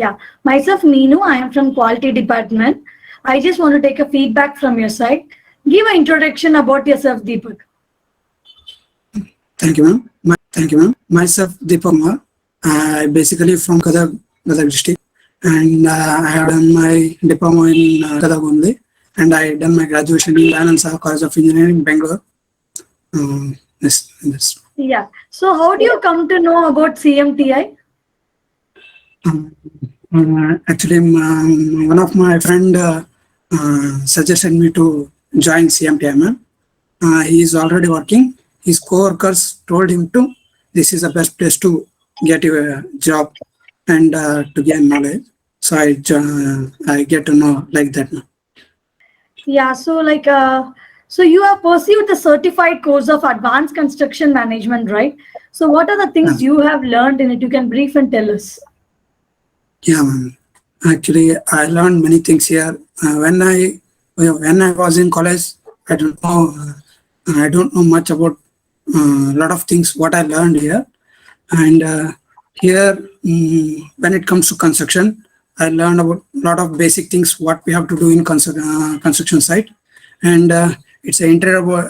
Yeah, myself Meenu. I am from Quality Department. I just want to take a feedback from your side. Give an introduction about yourself, Deepak. Thank you, ma'am. Thank you, ma'am. Myself, Deepak Kumar. I basically from Gadag district, and I have done my diploma in Gadag only, and I done my graduation in Anand College of Engineering, Bangalore. This. Yeah. So, how do you come to know about CMTI? Actually, one of my friend suggested me to join CMTI, ma'am. He is already working. His co-workers told him to, this is the best place to get a job and to gain knowledge. So I get to know like that now. Yeah. So you have pursued the certified course of Advanced Construction Management, right? So, what are the things you have learned in it? You can brief and tell us. Yeah, ma'am. Actually, I learned many things here. When I was in college, I don't know. I don't know much about a lot of things what I learned here. And here, when it comes to construction, I learned about a lot of basic things what we have to do in construction site. And it's an interior.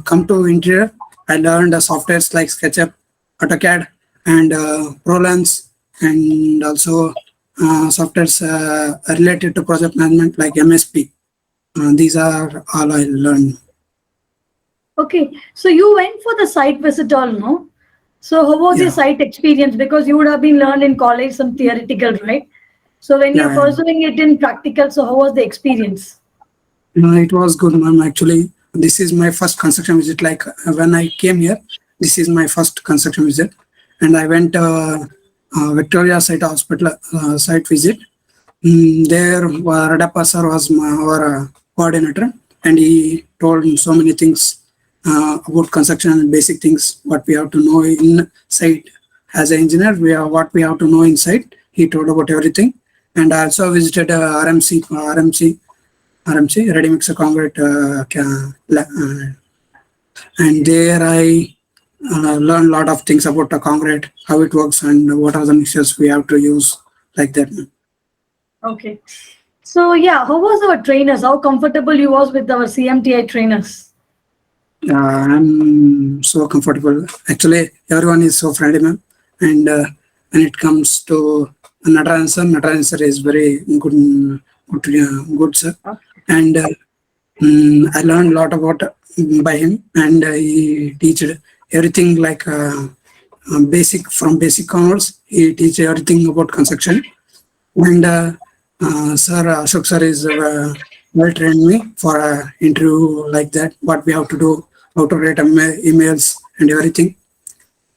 Come to interior, I learned softwares like SketchUp, AutoCAD, and Prolance, and also softwares related to project management like MSP. These are all I learned. Okay. So, you went for the site visit, all no? So, how was your site experience? Because you would have been learned in college some theoretical, right? So, when you're pursuing it in practical, so how was the experience? It was good, ma'am. Actually, this is my first construction visit. Like when I came here, this is my first construction visit, and I went Victoria Site Hospital site visit. There, Radappa sir was our coordinator, and he told so many things about construction and basic things what we have to know in site. As an engineer, what we have to know inside. He told about everything, and I also visited RMC, ready mix concrete, and there I learned a lot of things about the concrete, how it works, and what are the mixtures we have to use, like that. Okay. So yeah, how was our trainers? How comfortable you was with our CMTI trainers? I'm so comfortable. Actually, everyone is so friendly, ma'am. And when it comes to Narayan sir is very good sir. And I learned a lot about by him, and he teached everything like basic onwards. He teach everything about construction, and sir Ashok sir is well trained me for an interview like that. What we have to do, how to write emails and everything,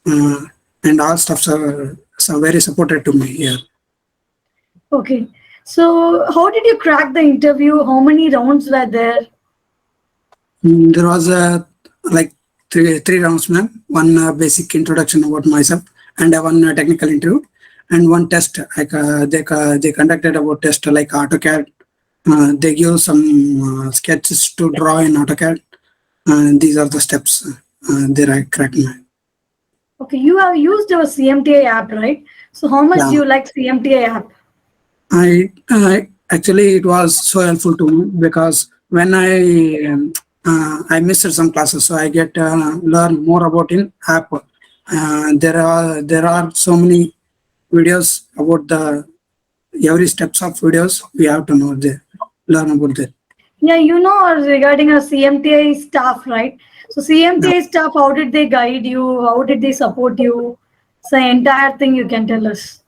and all stuff are very supported to me here. Okay. So how did you crack the interview? How many rounds were there? There was like three rounds, ma'am. One basic introduction about myself, and one technical interview, and one test. Like they conducted about test like AutoCAD. They give some sketches to draw in AutoCAD, and these are the steps. There I cracked my. Okay, you have used our CMTI app, right? So how much do you like CMTI app? I actually it was so helpful to me because when I missed some classes, so I get learn more about in app. There are so many videos about the every steps of videos we have to know there, learn about that. Yeah, you know regarding our CMTI staff, right? So CMTI staff, how did they guide you? How did they support you? So entire thing you can tell us.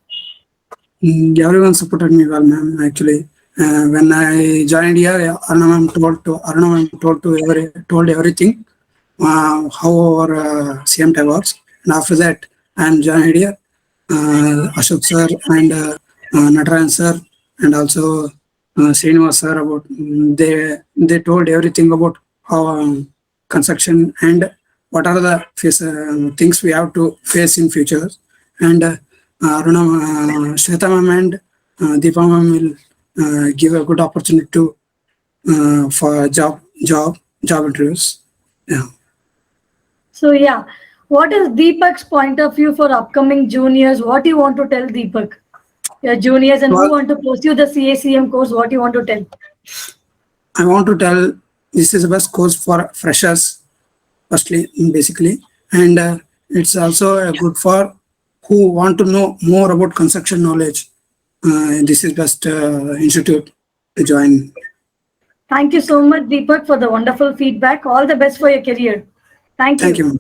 Everyone supported me well, ma'am. Actually, when I joined here, Aruna ma'am told everything how our CMTI works, and after that, I am joined here. Ashok sir and Narayan sir, and also Srinivas sir about they told everything about how construction and what are the things we have to face in future, and Aruna, Shweta ma'am and Deepa ma'am will give a good opportunity to for job interviews. Yeah. So yeah, what is Deepak's point of view for upcoming juniors? What do you want to tell Deepak? your juniors and who Well, want to pursue the CACM course? What you want to tell? I want to tell this is the best course for freshers, firstly, basically, and it's also good for who want to know more about construction knowledge. This is best institute to join. Thank you so much, Deepak, for the wonderful feedback. All the best for your career. Thank Thank you. you.